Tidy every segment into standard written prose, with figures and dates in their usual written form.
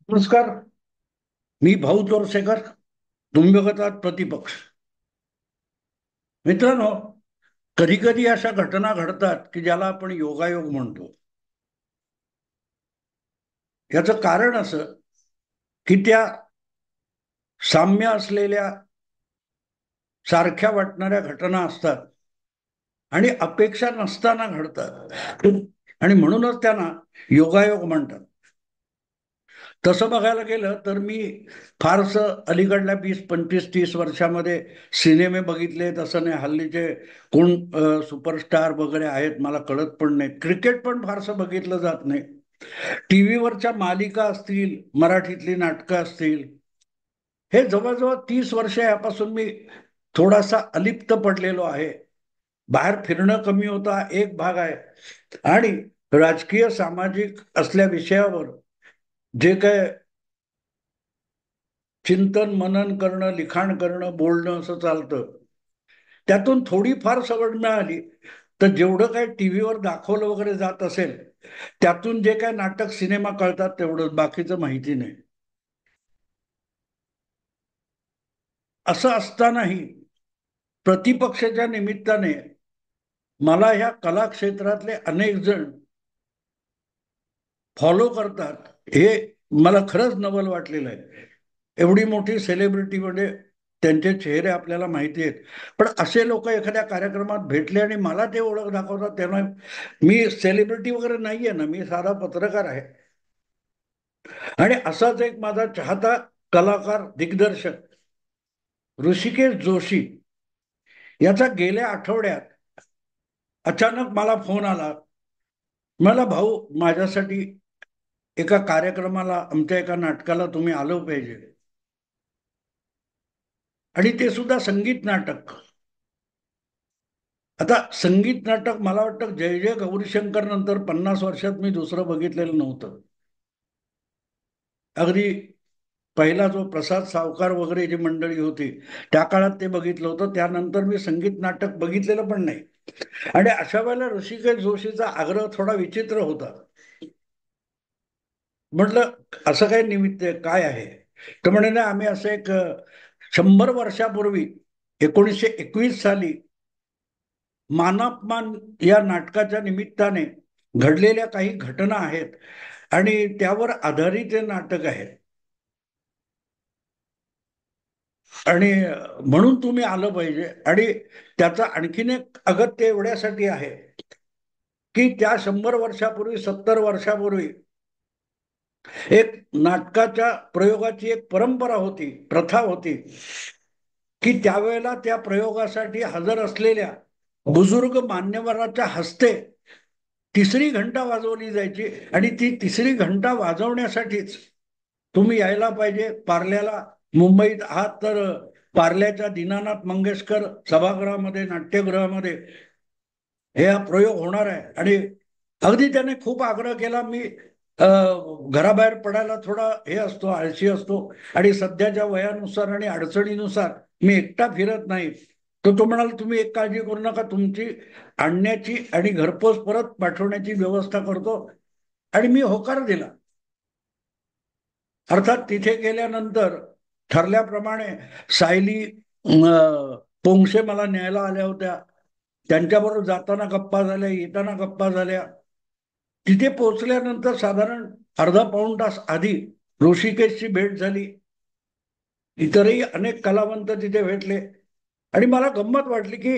नमस्कार. मी भाऊ तोरसेकर. तुम्ही बघत आहात प्रतिपक्ष. मित्रांनो, कधी कधी अशा घटना घडतात की ज्याला आपण योगायोग म्हणतो. याचं कारण असं की त्या साम्य असलेल्या सारख्या वाटणाऱ्या घटना असतात आणि अपेक्षा नसताना घडतात आणि म्हणूनच त्यांना योगायोग म्हणतात. तसं बघायला गेलं तर मी फारसं अलीकडल्या 20, 25, 30 वर्षामध्ये सिनेमे बघितले तसं नाही. हल्लीचे कोण सुपरस्टार वगैरे आहेत मला कळत पण नाही. क्रिकेट पण फारसं बघितलं जात नाही. टीव्हीवरच्या मालिका असतील, मराठीतली नाटकं असतील, हे जवळजवळ 30 वर्ष यापासून मी थोडासा अलिप्त पडलेलो आहे. बाहेर फिरणं कमी होता एक भाग आहे, आणि राजकीय सामाजिक असल्या विषयावर जे काय चिंतन मनन करणं, लिखाण करणं, बोलणं असं चालतं, त्यातून थोडीफार सवड मिळाली. तर जेवढं काय टीव्हीवर दाखवलं वगैरे जात असेल त्यातून जे काय नाटक सिनेमा कळतात तेवढं, बाकीचं माहिती नाही. असं असतानाही प्रतिपक्षाच्या निमित्ताने मला ह्या कला क्षेत्रातले अनेक जण फॉलो करतात, हे मला खरंच नवल वाटलेलं आहे. एवढी मोठी सेलिब्रिटी म्हणजे त्यांचे चेहरे आपल्याला माहिती आहेत, पण असे लोक एखाद्या कार्यक्रमात भेटले आणि मला ते ओळख दाखवतात, तेव्हा मी सेलिब्रिटी वगैरे नाहीये ना, मी साधा पत्रकार आहे. आणि असाच एक माझा चाहता कलाकार दिग्दर्शक ऋषिकेश जोशी याचा गेल्या आठवड्यात अचानक मला फोन आला. मला भाऊ, माझ्यासाठी एका कार्यक्रमाला, आमच्या एका नाटकाला तुम्ही आलं पाहिजे, आणि ते सुद्धा संगीत नाटक. आता संगीत नाटक मला वाटतं जय जय गौरीशंकर नंतर 50 वर्षात मी दुसरं बघितलेलं नव्हतं. अगदी पहिला जो प्रसाद सावकार वगैरे जी मंडळी होती त्या काळात ते बघितलं होतं, त्यानंतर मी संगीत नाटक बघितलेलं पण नाही. आणि अशा वेळेला ऋषिकेश जोशीचा आग्रह थोडा विचित्र होता. म्हटलं असं काय निमित्त आहे, काय आहे? तर म्हणे ना, आम्ही असं एक 100 वर्षापूर्वी 1921 साली मानापमान या नाटकाच्या निमित्ताने घडलेल्या काही घटना आहेत आणि त्यावर आधारित हे नाटक आहे. आणि म्हणून तुम्ही आलं पाहिजे. आणि त्याचं आणखीन एक अगत्य एवढ्यासाठी आहे की त्या 100 वर्षापूर्वी, 70 वर्षापूर्वी एक नाटकाच्या प्रयोगाची एक परंपरा होती, प्रथा होती, की त्यावेळेला त्या प्रयोगासाठी हजर असलेल्या बुजुर्ग मान्यवराच्या हस्ते तिसरी घंटा वाजवली जायची. आणि ती तिसरी घंटा वाजवण्यासाठीच तुम्ही यायला पाहिजे पार्ल्याला. मुंबईत आहात तर पार्ल्याच्या दीनानाथ मंगेशकर सभागृहामध्ये, नाट्यगृहामध्ये हे हा प्रयोग होणार आहे. आणि अगदी त्याने खूप आग्रह केला. मी घराबाहेर पडायला थोडा हे असतो, आळशी असतो, आणि सध्याच्या वयानुसार आणि अडचणीनुसार मी एकटा फिरत नाही. तर तो म्हणाला, तुम्ही एक काळजी करू नका, तुमची आणण्याची आणि घरपोच परत पाठवण्याची व्यवस्था करतो. आणि मी होकार दिला. अर्थात तिथे गेल्यानंतर ठरल्याप्रमाणे सायली पोंक्षे मला न्यायला आल्या होत्या. त्यांच्याबरोबर जाताना गप्पा झाल्या, येताना गप्पा झाल्या. तिथे पोहोचल्यानंतर साधारण अर्धा पाऊण तास आधी ऋषिकेशची भेट झाली. इतरही अनेक कलावंत तिथे भेटले. आणि मला गंमत वाटली की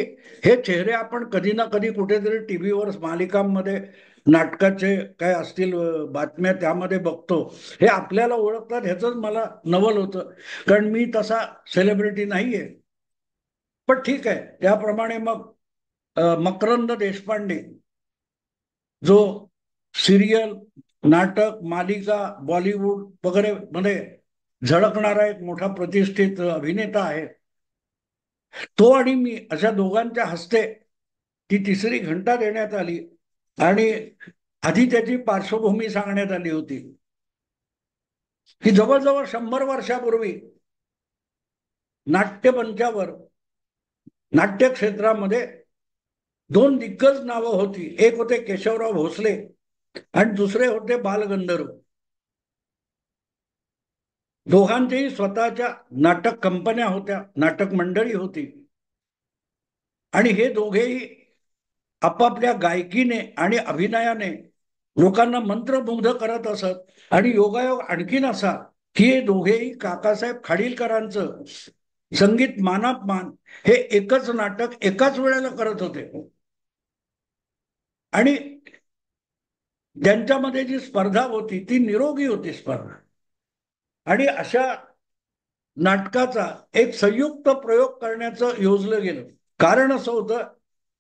हे चेहरे आपण कधी ना कधी कुठेतरी टीव्हीवर मालिकांमध्ये, नाटकाचे काय असतील बातम्या त्यामध्ये बघतो, हे आपल्याला ओळखतात, ह्याच मला नवल होतं. कारण मी तसा सेलिब्रिटी नाहीये. पण ठीक आहे. त्याप्रमाणे मग मकरंद देशपांडे, जो सिरियल, नाटक, मालिका, बॉलिवूड वगैरे मध्ये झळकणारा एक मोठा प्रतिष्ठित अभिनेता आहे, तो आणि मी अशा दोघांच्या हस्ते ती तिसरी घंटा देण्यात आली. आणि आधी त्याची पार्श्वभूमी सांगण्यात आली होती की जवळजवळ 100 वर्षापूर्वी नाट्यमंचावर, नाट्य क्षेत्रामध्ये दोन दिग्गज नावं होती. एक होते केशवराव भोसले आणि दुसरे होते बालगंधर्व. दोघांच्याही स्वतःच्या नाटक कंपन्या होत्या, नाटक मंडळी होती, आणि हे दोघेही आपापल्या गायकीने आणि अभिनयाने लोकांना मंत्रमुग्ध करत असत. आणि योगायोग आणखीन असा की हे दोघेही काकासाहेब खाडीलकरांचं संगीत मानापमान हे एकच नाटक एकाच वेळेला करत होते. आणि त्यांच्यामध्ये जी स्पर्धा होती ती निरोगी होती स्पर्धा. आणि अशा नाटकाचा एक संयुक्त प्रयोग करण्याचं योजलं गेलं. कारण असं होतं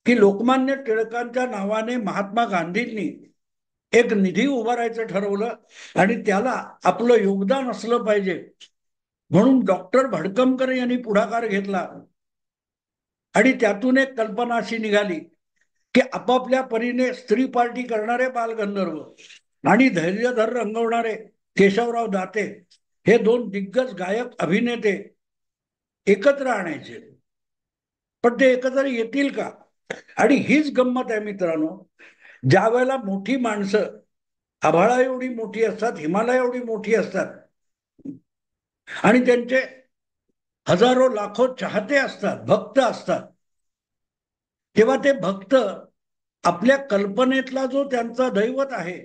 की लोकमान्य टिळकांच्या नावाने महात्मा गांधींनी एक निधी उभारायचं ठरवलं आणि त्याला आपलं योगदान असलं पाहिजे म्हणून डॉक्टर भडकमकर यांनी पुढाकार घेतला. आणि त्यातून एक कल्पना अशी निघाली की आपापल्या परीने स्त्री पार्टी करणारे बालगंधर्व आणि धैर्यधर रंगवणारे केशवराव दाते हे दोन दिग्गज गायक अभिनेते एकत्र आणायचे. पण ते एकत्र येतील का? आणि हीच गंमत आहे मित्रांनो, ज्या वेळेला मोठी माणसं आभाळा एवढी मोठी असतात, हिमालय एवढी मोठी असतात, आणि त्यांचे हजारो लाखो चाहते असतात, भक्त असतात, तेव्हा ते भक्त आपल्या कल्पनेतला जो त्यांचा दैवत आहे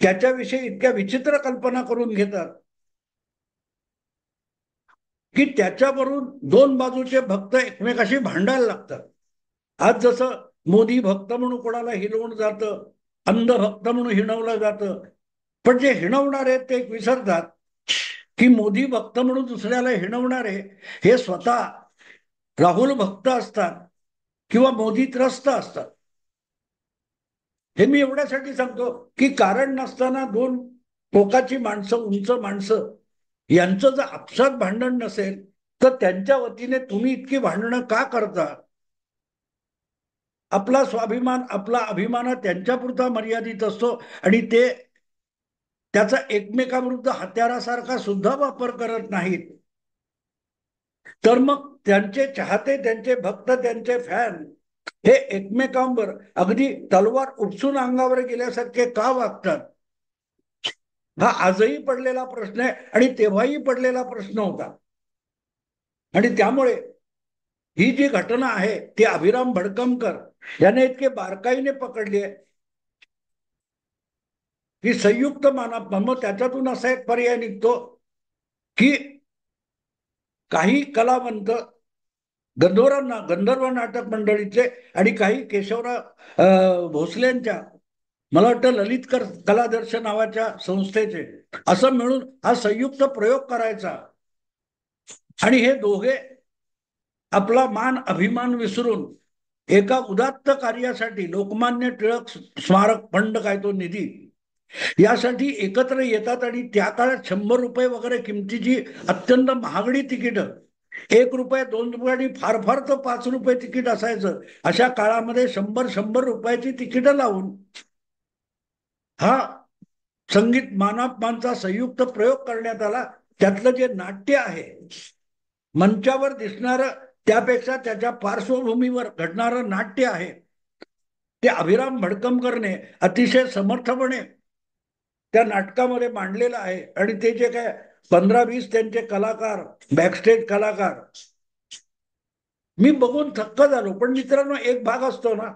त्याच्याविषयी इतक्या विचित्र कल्पना करून घेतात की त्याच्यावरून दोन बाजूचे भक्त एकमेकाशी भांडायला लागतात. आज जसं मोदी भक्त म्हणून कोणाला हिणवून जातं, अंध भक्त म्हणून हिणवलं जातं, पण जे हिणवणारे ते विसरतात की मोदी भक्त म्हणून दुसऱ्याला हिणवणारे हे स्वतः राहुल भक्त असतात किंवा मोदी त्रस्त असतात. हे मी एवढ्यासाठी सांगतो की कारण नसताना दोन टोकाची माणसं, उंच माणसं यांचं जर आपसात भांडण नसेल तर त्यांच्या वतीने तुम्ही इतकी भांडणं का करता? आपला स्वाभिमान, आपला अभिमान त्यांच्यापुरता मर्यादित असतो आणि ते त्याचा एकमेकाविरुद्ध हत्यारासारखा सुद्धा वापर करत नाहीत. तर मग त्यांचे चाहते, त्यांचे भक्त, त्यांचे फॅन हे एकमेकांवर अगदी तलवार उपसून अंगावर गेल्यासारखे का वागतात? हा आजही पडलेला प्रश्न आहे आणि तेव्हाही पडलेला प्रश्न होता. आणि त्यामुळे ही जी घटना आहे ती अभिराम भडकमकर याने इतके बारकाईने पकडली आहे की संयुक्त मानव, मग त्याच्यातून असा एक पर्याय निघतो की काही कलावंत गंधर्व नाटक मंडळीचे आणि काही केशवराव भोसलेंच्या, मला वाटतं ललितकर कलादर्श नावाच्या संस्थेचे, असं मिळून हा संयुक्त प्रयोग करायचा. आणि हे दोघे आपला मान अभिमान विसरून एका उदात्त कार्यासाठी लोकमान्य टिळक स्मारक फंड, काय तो निधी, यासाठी एकत्र येतात. आणि त्या काळात 100 रुपये वगैरे किमतीची अत्यंत महागडी तिकीटं, 1 रुपये 2 रुपये आणि फार फार तर 5 रुपये तिकीट असायचं, अशा काळामध्ये 100 रुपयाची तिकीटं लावून हा संगीत मानापमानचा संयुक्त प्रयोग करण्यात आला. त्यातलं जे नाट्य आहे, मंचावर दिसणारं त्यापेक्षा त्याच्या पार्श्वभूमीवर घडणारं नाट्य आहे, ते अभिराम भडकमकरने अतिशय समर्थपणे त्या नाटकामध्ये मांडलेलं आहे. आणि ते जे काय 15-20 त्यांचे कलाकार, बॅकस्टेज कलाकार, मी बघून थक्क झालो. पण मित्रांनो, एक भाग असतो ना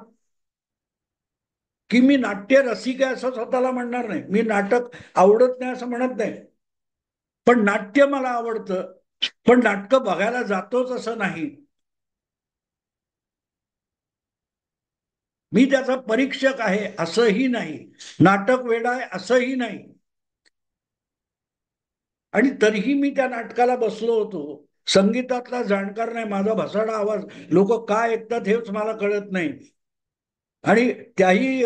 की मी नाट्य रसिक आहे असं स्वतःला म्हणणार नाही, मी नाटक आवडत नाही असं म्हणत नाही, पण नाट्य मला आवडतं. पण नाटकं बघायला जातोच असं नाही, मी त्याचा परीक्षक आहे असंही नाही, नाटक वेडा आहे असंही नाही. आणि तरीही मी त्या नाटकाला बसलो होतो. संगीतातला जाणकार नाही, माझा भसाडा आवाज लोक का ऐकतात हेच मला कळत नाही. आणि त्याही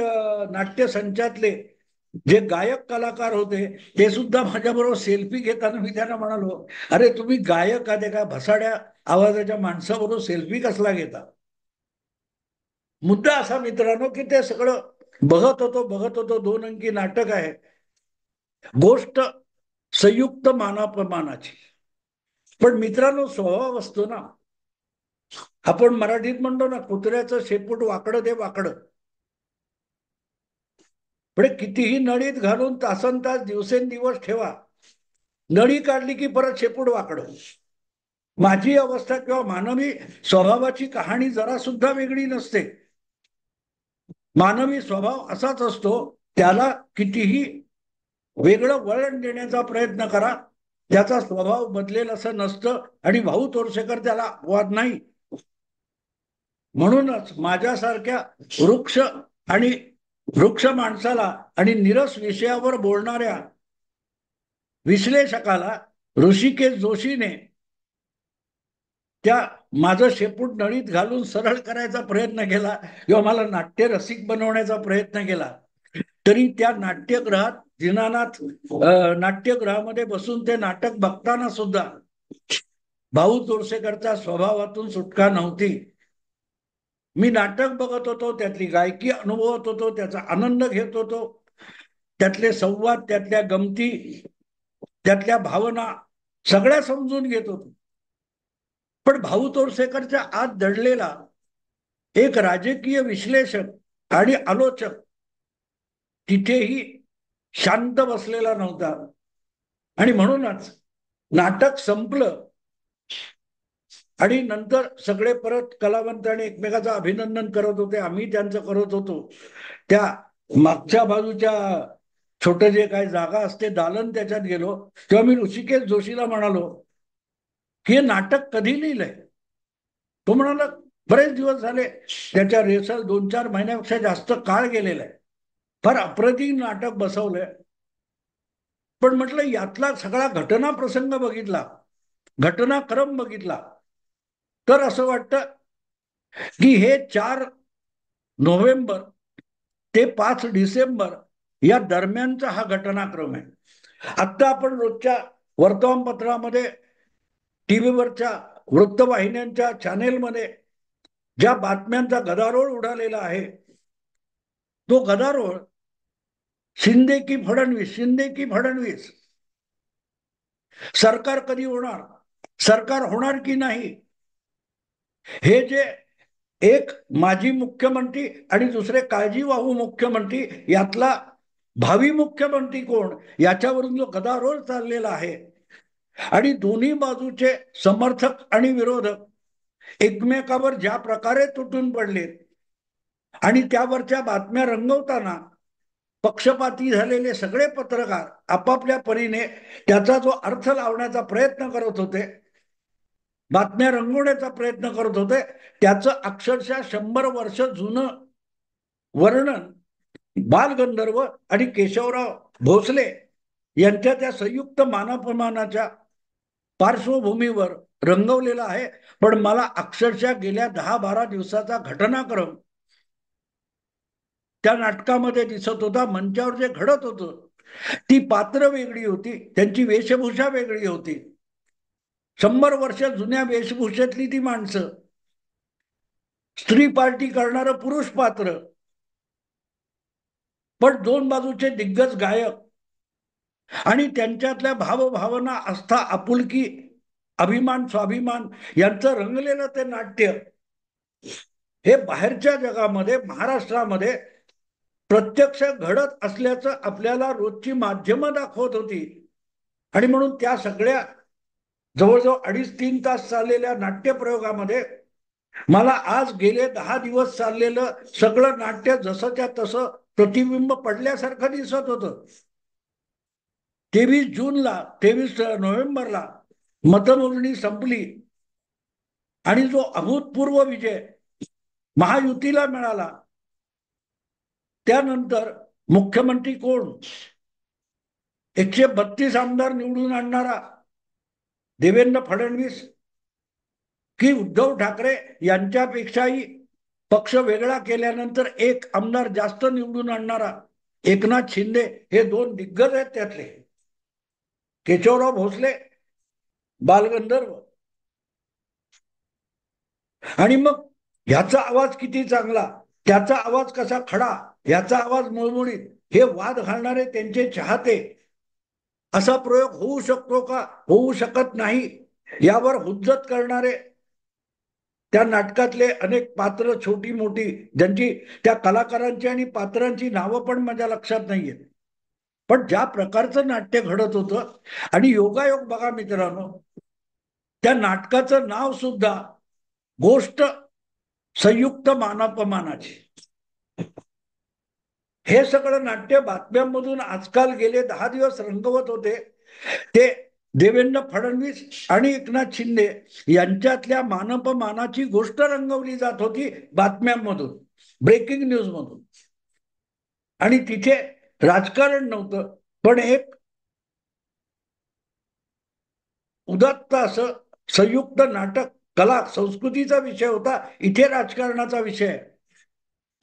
नाट्य संचातले जे गायक कलाकार होते ते सुद्धा माझ्याबरोबर सेल्फी घेताना मी त्यांना म्हणालो, अरे तुम्ही गायक आहात का, भसाड्या आवाजाच्या माणसाबरोबर सेल्फी कसला घेता? मुद्दा असा मित्रांनो की ते सगळं बघत होतो 2 अंकी नाटक आहे, गोष्ट संयुक्त मानापमानाची. पण मित्रांनो, स्वभाव असतो ना, आपण मराठीत म्हणतो ना, कुत्र्याचं शेपूट वाकडं ते वाकडं. पण कितीही नळीत घालून तासन तास दिवसेंदिवस ठेवा, नळी काढली की परत शेपूट वाकडं. माझी अवस्था किंवा मानवी स्वभावाची कहाणी जरा सुद्धा वेगळी नसते. मानवी स्वभाव असाच असतो, त्याला कितीही वेगळं वळण देण्याचा प्रयत्न करा, त्याचा स्वभाव बदलेल असं नसतं. आणि भाऊ तोरसेकर त्याला अपवाद नाही. म्हणूनच माझ्यासारख्या वृक्ष आणि वृक्ष माणसाला आणि निरस विषयावर बोलणाऱ्या विश्लेषकाला ऋषिकेश जोशीने त्या माझं शेपूट नळीत घालून सरळ करायचा प्रयत्न केला किंवा मला नाट्य रसिक बनवण्याचा प्रयत्न केला, तरी त्या नाट्यगृहात दीनानाथ नाट्यगृहामध्ये बसून ते नाटक बघताना सुद्धा भाऊ तोरसेकरच्या स्वभावातून सुटका नव्हती. मी नाटक बघत होतो, त्यातली गायकी अनुभवत होतो, त्याचा आनंद घेत होतो, त्यातले संवाद, त्यातल्या गमती, त्यातल्या भावना सगळ्या समजून घेत होतो. पण भाऊ तोरसेकरच्या आत दडलेला एक राजकीय विश्लेषक आणि आलोचक तिथेही शांत बसलेला नव्हता. आणि म्हणूनच नाटक संपलं आणि नंतर सगळे परत कलावंत आणि एकमेकाचं अभिनंदन करत होते, आम्ही त्यांचं करत होतो. त्या मागच्या बाजूच्या छोटं जे काही जागा असते दालन, त्याच्यात गेलो तेव्हा मी ऋषिकेश जोशीला म्हणालो की हे नाटक कधी लिहिलंय? तो म्हणाला बरेच दिवस झाले, त्याच्या रेसल 2-4 महिन्यापेक्षा जास्त काळ गेलेला आहे, फार अप्रतिम नाटक बसवलंय. पण म्हटलं यातला सगळा घटना प्रसंग बघितला, घटनाक्रम बघितला, तर असं वाटतं की हे 4 नोव्हेंबर ते 5 डिसेंबर या दरम्यानचा हा घटनाक्रम आहे. आता आपण रोजच्या वर्तमानपत्रामध्ये, टीव्हीवरच्या वृत्तवाहिन्यांच्या चॅनेलमध्ये ज्या बातम्यांचा गदारोळ उडालेला आहे, तो गदारोळ शिंदे की फडणवीस, शिंदे की फडणवीस, सरकार कधी होणार, सरकार होणार की नाही, हे जे एक माजी मुख्यमंत्री आणि दुसरे काळजीवाहू मुख्यमंत्री, यातला भावी मुख्यमंत्री कोण, याच्यावरून जो गदारोळ चाललेला आहे आणि दोन्ही बाजूचे समर्थक आणि विरोधक एकमेकावर ज्या प्रकारे तुटून पडलेत आणि त्यावरच्या बातम्या रंगवताना पक्षपाती झालेले सगळे पत्रकार आपापल्या परीने त्याचा जो अर्थ लावण्याचा प्रयत्न करत होते, बातम्या रंगवण्याचा प्रयत्न करत होते, त्याचं अक्षरशः 100 वर्ष जुनं वर्णन बालगंधर्व आणि केशवराव भोसले यांच्या त्या संयुक्त मानापमानाच्या पार्श्वभूमीवर रंगवलेला आहे. पण मला अक्षरशः गेल्या 10-12 दिवसाचा घटनाक्रम त्या नाटकामध्ये दिसत होता. मंचावर जे घडत होतं, ती पात्र वेगळी होती, त्यांची वेशभूषा वेगळी होती. 100 वर्ष जुन्या वेशभूषेतली ती माणसं, स्त्री पार्टी करणारं पुरुष पात्र, पण दोन बाजूचे दिग्गज गायक आणि त्यांच्यातल्या भावभावना, आस्था, आपुलकी, अभिमान, स्वाभिमान यांचं रंगलेलं ते नाट्य, हे बाहेरच्या जगामध्ये, महाराष्ट्रामध्ये प्रत्यक्ष घडत असल्याचं आपल्याला रोजची माध्यमं दाखवत होती. आणि म्हणून त्या सगळ्या जवळजवळ 2.5-3 तास चाललेल्या नाट्यप्रयोगामध्ये मला आज गेले 10 दिवस चाललेलं सगळं नाट्य जसंच्या तसं प्रतिबिंब पडल्यासारखं दिसत होतं. 23 नोव्हेंबरला मतमोजणी संपली आणि जो अभूतपूर्व विजय महायुतीला मिळाला, त्यानंतर मुख्यमंत्री कोण, 132 आमदार निवडून आणणारा देवेंद्र फडणवीस की उद्धव ठाकरे यांच्यापेक्षाही पक्ष वेगळा केल्यानंतर 1 आमदार जास्त निवडून आणणारा एकनाथ शिंदे, हे 2 दिग्गज आहेत त्यातले. केशवराव भोसले बालगंधर्व. आणि मग ह्याचा आवाज किती चांगला, त्याचा आवाज कसा खडा, ह्याचा आवाज मुळमुळीत, हे वाद घालणारे त्यांचे चाहते. असा प्रयोग होऊ शकतो का, होऊ शकत नाही, यावर हुज्जत करणारे त्या नाटकातले अनेक पात्र, छोटी मोठी, ज्यांची त्या कलाकारांची आणि पात्रांची नावं पण माझ्या लक्षात नाहीयेत, पण ज्या प्रकारचं नाट्य घडत होतं, आणि योगायोग बघा मित्रांनो, त्या नाटकाचं नाव सुद्धा गोष्ट संयुक्त मानापमानाची. हे सगळं नाट्य बातम्यांमधून आजकाल गेले 10 दिवस रंगवत होते ते देवेंद्र फडणवीस आणि एकनाथ शिंदे यांच्यातल्या मानापमानाची गोष्ट रंगवली जात होती बातम्यांमधून, ब्रेकिंग न्यूज मधून. आणि तिथे राजकारण नव्हतं, पण एक उदात्त असं संयुक्त नाटक कला संस्कृतीचा विषय होता. इथे राजकारणाचा विषय आहे,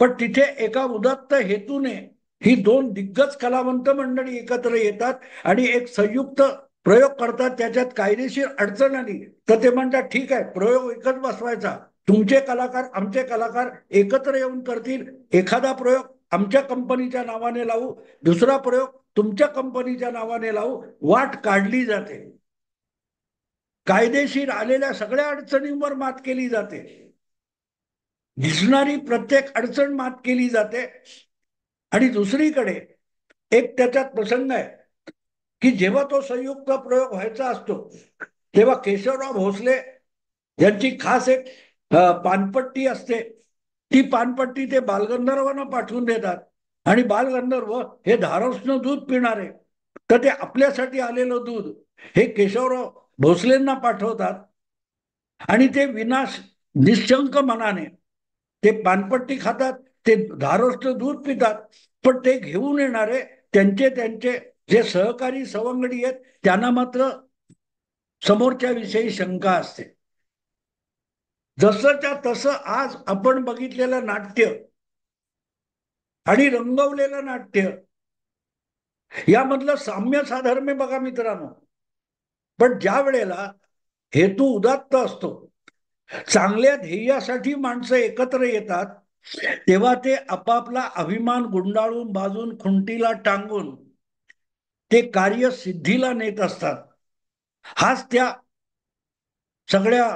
पण तिथे एका उदात्त हेतूने ही दोन दिग्गज कलावंत मंडळी एकत्र येतात आणि एक संयुक्त प्रयोग करतात. त्याच्यात कायदेशीर अडचण आली तर ते म्हणतात ठीक आहे, प्रयोग एकच बसवायचा, तुमचे कलाकार आमचे कलाकार एकत्र येऊन करतील, एखादा प्रयोग आमच्या कंपनीच्या नावाने लावू, दुसरा प्रयोग तुमच्या कंपनीच्या नावाने लावू, वाट काढली जाते. कायदेशीर आलेल्या सगळ्या अडचणींवर मात केली जाते, दिसणारी प्रत्येक अडचण मात केली जाते. आणि दुसरीकडे एक त्याच्यात प्रसंग आहे की जेव्हा तो संयुक्त प्रयोग व्हायचा असतो तेव्हा केशवराव भोसले यांची खास एक पानपट्टी असते. ती पानपट्टी ते बालगंधर्वांना पाठवून देतात आणि बालगंधर्व हे धारोष्ण दूध पिणारे, तर ते आपल्यासाठी आलेलं दूध हे केशवराव भोसलेंना पाठवतात आणि ते विनाश निशंक मनाने ते पानपट्टी खातात, ते धारोष्ण दूध पितात. पण ते घेऊन येणारे त्यांचे त्यांचे जे सहकारी सवंगडी आहेत त्यांना मात्र समोरच्या विषयी शंका असते. जसंच्या तसं आज आपण बघितलेलं नाट्य आणि रंगवलेलं नाट्य यामधलं साम्य साधर्म्य बघा मित्रांनो. पण ज्या वेळेला हेतू उदात्त असतो, चांगल्या ध्येयासाठी माणसं एकत्र येतात, तेव्हा ते आपापला अभिमान गुंडाळून बाजून खुंटीला टांगून ते कार्य सिद्धीला नेत असतात. हाच त्या सगळ्या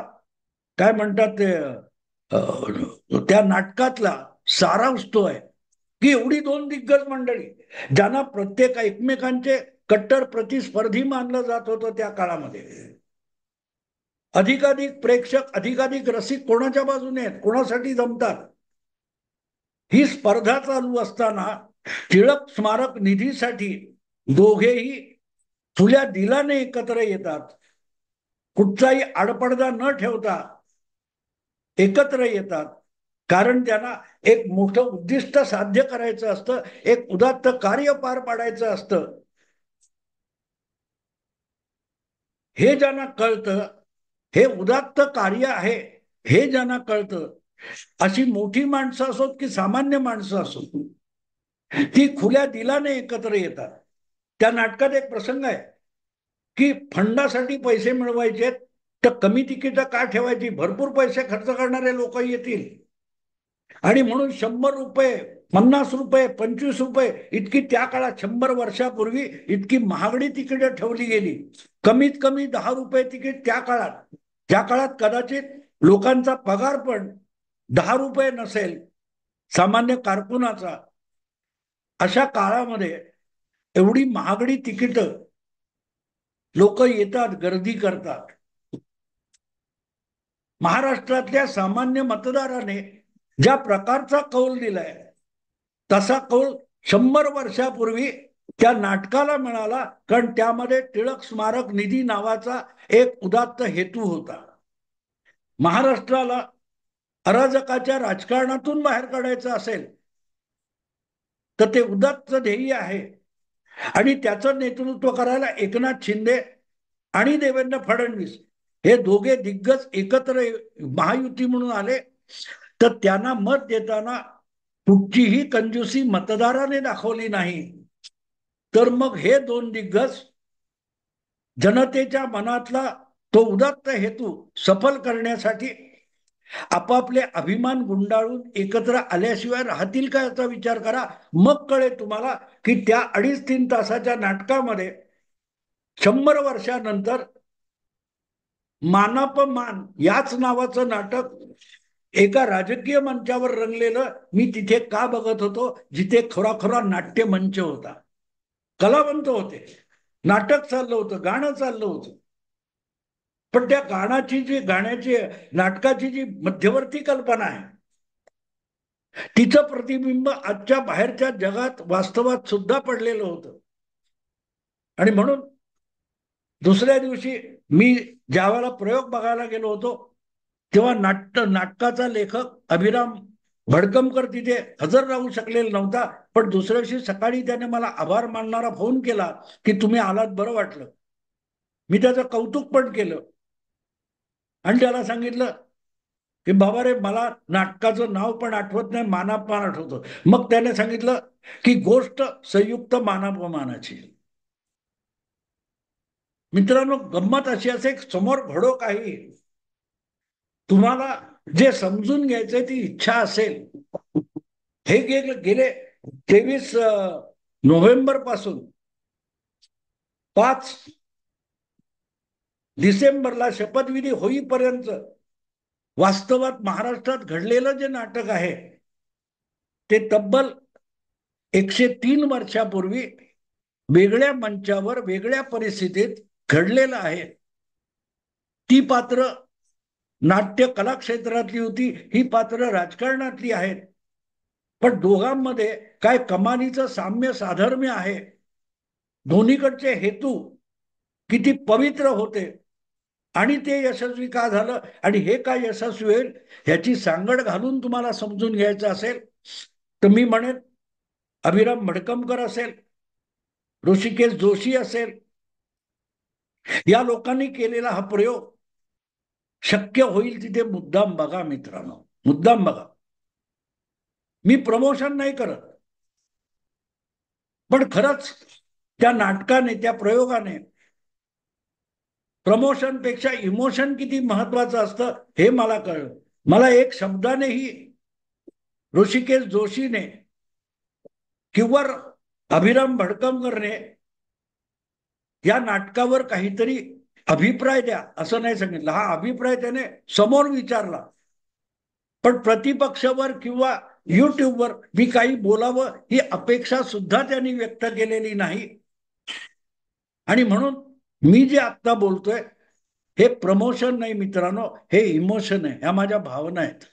काय म्हणतात ते त्या नाटकातला सारांश तो आहे की एवढी दोन दिग्गज मंडळी ज्यांना प्रत्येक एकमेकांचे कट्टर प्रतिस्पर्धी मानलं जात होतं त्या काळामध्ये, अधिकाधिक प्रेक्षक अधिकाधिक रसिक कोणाच्या बाजूने आहेत, कोणासाठी जमतात, ही स्पर्धा चालू असताना टिळक स्मारक निधीसाठी दोघेही खुल्या दिलाने एकत्र येतात. कुठचाही आडपडदा न ठेवता एकत्र येतात, कारण त्यांना एक मोठं उद्दिष्ट साध्य करायचं असतं, एक उदात्त कार्य पार पाडायचं असतं. हे ज्यांना कळतं, हे उदात्त कार्य आहे हे ज्यांना कळतं, अशी मोठी माणसं असोत की सामान्य माणसं असोत, ती खुल्या दिलाने एकत्र येतात. त्या नाटकात एक प्रसंग आहे की फंडासाठी पैसे मिळवायचे तर कमी तिकीट का ठेवायची, भरपूर पैसे खर्च करणारे लोक येतील आणि म्हणून 100 रुपये 50 रुपये 25 रुपये इतकी त्या काळात 100 वर्षापूर्वी इतकी महागडी तिकीट ठेवली गेली. कमीत कमी 10 रुपये तिकीट त्या काळात, ज्या काळात कदाचित लोकांचा पगार पण 10 रुपये नसेल सामान्य कारकुनाचा, अशा काळामध्ये एवढी महागडी तिकीट लोक येतात, गर्दी करतात. महाराष्ट्रातल्या सामान्य मतदाराने ज्या प्रकारचा कौल दिलाय तसा कौल 100 वर्षापूर्वी त्या नाटकाला मिळाला, कारण त्यामध्ये टिळक स्मारक निधी नावाचा एक उदात्त हेतू होता. महाराष्ट्राला अराजकाच्या राजकारणातून बाहेर काढायचं असेल तर ते उदात्त ध्येय आहे आणि त्याचं नेतृत्व करायला एकनाथ शिंदे आणि देवेंद्र फडणवीस हे दोघे दिग्गज एकत्र महायुती म्हणून आले. तर त्यांना मत देताना कुठचीही कंजूसी मतदाराने दाखवली नाही. तर मग हे दोन दिग्गज जनतेच्या मनातला तो उदात्त हेतू सफल करण्यासाठी आपापले अभिमान गुंडाळून एकत्र आल्याशिवाय राहतील का याचा विचार करा. मग कळेल तुम्हाला की त्या 2.5-3 तासाच्या नाटकामध्ये 100 वर्षानंतर मानापमान याच नावाचं नाटक एका राजकीय मंचावर रंगलेलं मी तिथे का बघत होतो, जिथे खरोखरा नाट्य मंच होता. कलावंत होते, नाटक चाललं होतं, गाणं चाललं होतं. पण त्या गाण्याची नाटकाची जी मध्यवर्ती कल्पना आहे, तिचं प्रतिबिंब आजच्या बाहेरच्या जगात वास्तवात सुद्धा पडलेलं होतं. आणि म्हणून दुसऱ्या दिवशी मी ज्यावेळेला प्रयोग बघायला गेलो होतो, तेव्हा नाटकाचा लेखक अभिराम भडकमकर तिथे हजर राहू शकलेला नव्हता. पण दुसऱ्या दिवशी सकाळी त्याने मला आभार मानणारा फोन केला की तुम्ही आलात, बरं वाटलं. मी त्याचं कौतुक पण केलं आणि त्याला सांगितलं की बाबा रे, मला नाटकाचं नाव पण आठवत नाही, मानापमान आठवतं. मग त्याने सांगितलं की गोष्ट संयुक्त मानापमानाची. मित्रांनो, गंमत अशी असे, समोर घडो काही, तुम्हाला जे समजून घ्यायचंय ती इच्छा असेल, हे गेले 23 नोव्हेंबर पासून 5 डिसेंबरला शपथविधी होईपर्यंत वास्तवात महाराष्ट्रात घडलेलं जे नाटक आहे ते तब्बल 103 वर्षापूर्वी वेगळ्या मंचावर वेगळ्या परिस्थितीत घडलेलं आहे. ती पात्र नाट्य कलाक्षेत्रातली होती, ही पात्र राजकारणातली आहेत. पण दोघांमध्ये काय कमानीचं साम्य साधर्म्य आहे. दोन्हीकडचे हेतू किती पवित्र होते आणि ते यशस्वी का झालं आणि हे काय यशस्वी होईल ह्याची सांगड घालून तुम्हाला समजून घ्यायचं असेल तर मी म्हणेन, अभिराम भडकमकर असेल, ऋषिकेश जोशी असेल, या लोकांनी केलेला हा प्रयोग शक्य होईल तिथे मुद्दाम बघा मित्रांनो, मुद्दाम बघा. मी प्रमोशन नाही करत, पण खरंच त्या नाटकाने, त्या प्रयोगाने प्रमोशन पेक्षा इमोशन किती महत्वाचं असतं हे मला कळलं. मला एक शब्दानेही ऋषिकेश जोशीने किंवा अभिराम भडकमकरने या नाटकावर काहीतरी अभिप्राय द्या असं नाही सांगितलं. हा अभिप्राय त्याने समोर विचारला, पण प्रतिपक्षावर किंवा युट्यूबवर मी काही बोलावं ही अपेक्षा सुद्धा त्यांनी व्यक्त केलेली नाही. आणि म्हणून मी जे आत्ता बोलतोय हे प्रमोशन नाही मित्रांनो, हे इमोशन आहे, ह्या माझ्या भावना आहेत.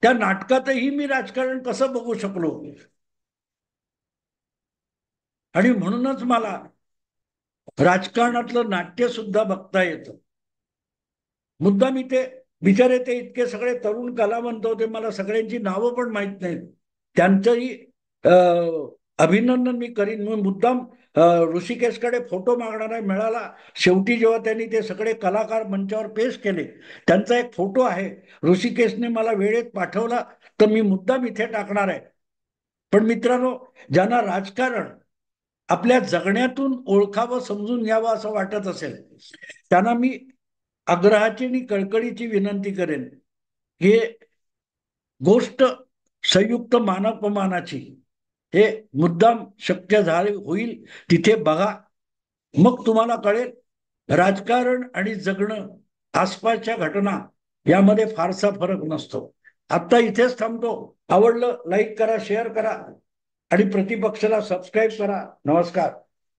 त्या नाटकातही मी राजकारण कसं बघू शकलो आणि म्हणूनच मला राजकारणातलं नाट्य सुद्धा बघता येतं. मुद्दा मी ते बिचारे ते इतके सगळे तरुण कलावंत होते, मला सगळ्यांची नावं पण माहित नाहीत. त्यांचंही अभिनंदन मी करीन. मी मुद्दाम ऋषिकेशकडे फोटो मागणार आहे, मिळाला. शेवटी जेव्हा त्यांनी ते सगळे कलाकार मंचावर पेश केले, त्यांचा एक फोटो आहे, ऋषिकेशने मला वेळेत पाठवला, तर मी मुद्दाम इथे टाकणार आहे. पण मित्रांनो, ज्यांना राजकारण आपल्या जगण्यातून ओळखावं, समजून घ्यावं असं वाटत असेल, त्यांना मी आग्रहाची आणि कळकळीची विनंती करेन की गोष्ट संयुक्त मानापमानाची हे मुद्दाम शक्य झाले होईल तिथे बघा. मग तुम्हाला कळेल राजकारण आणि जगणं, आसपासच्या घटना यामध्ये फारसा फरक नसतो. आता इथेच थांबतो. आवडलं लाईक करा, शेअर करा आणि प्रतिपक्षाला सबस्क्राईब करा. नमस्कार.